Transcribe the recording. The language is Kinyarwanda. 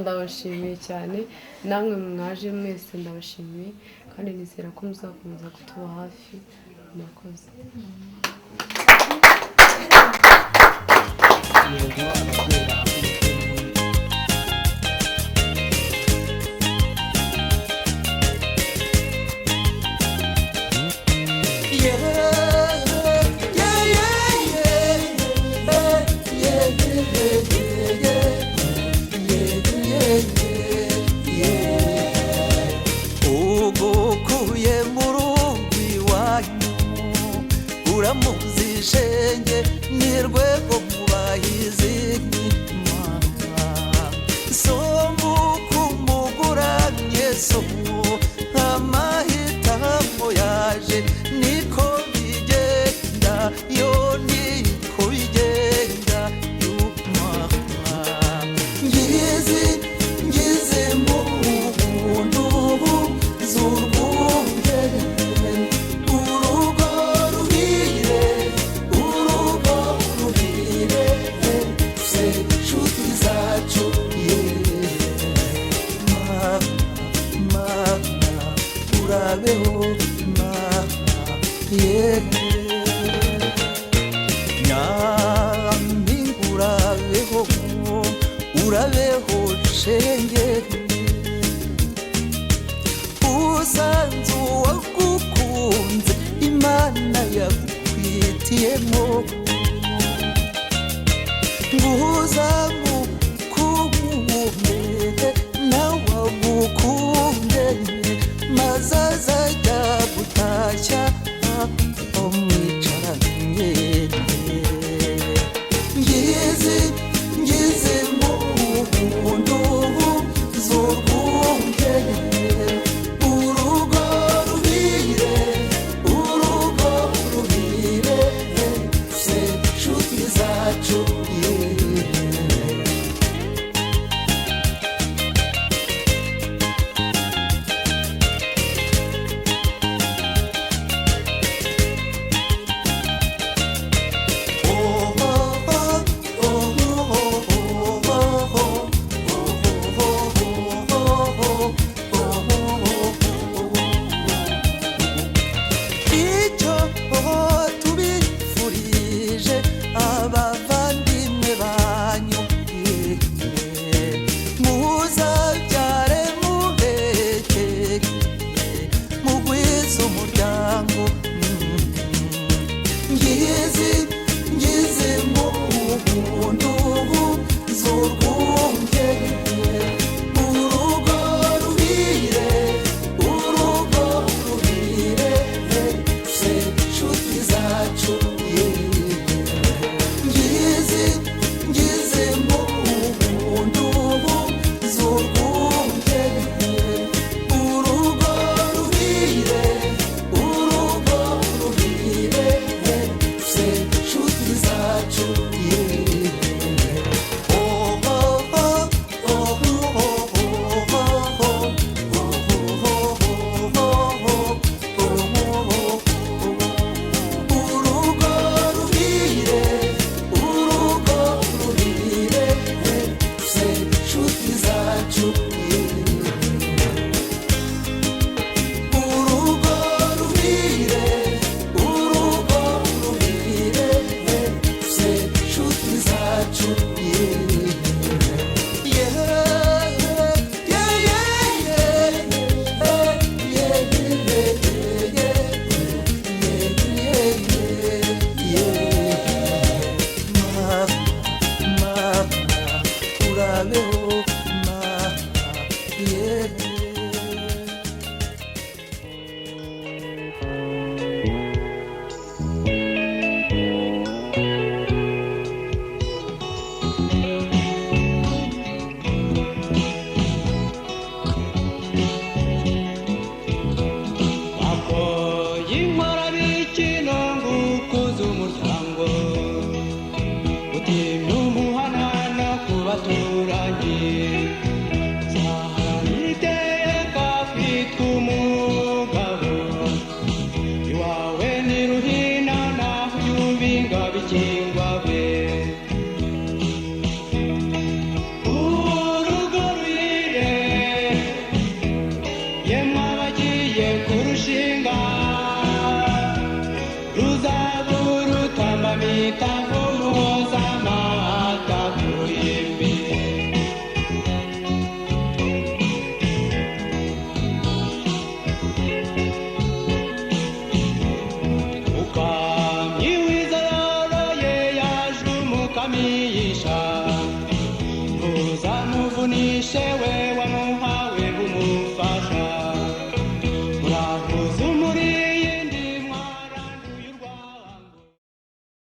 ndabashimiye cyane namwe mwaje mwese ndabashimiye kandi nizera ko muzakomeza kutuba hafi murakoze uramuzishenge nirwego mubahizi somu kumuguranye somu amahitamo yaje niko bigenda yo niko bigenda ngize mu buntu z'urwunge urabeho nyampinga urabeho shenge usanze uwagukunze imana yagukwitiyemo nguzamukunde nawe agukunde mazazajya gutashya umwicaranye ngize mu buntu z'urwunge urugo ruhire se nshuti zacu ngize mu buntu z'urwunge urugo ruhire se nshuti zacu ngize mu buntu z'urwunge urugo ruhire nshuti zacu urugo ruhire se nshuti zacu urugo ruhire se nshuti zacu urabeho unishewe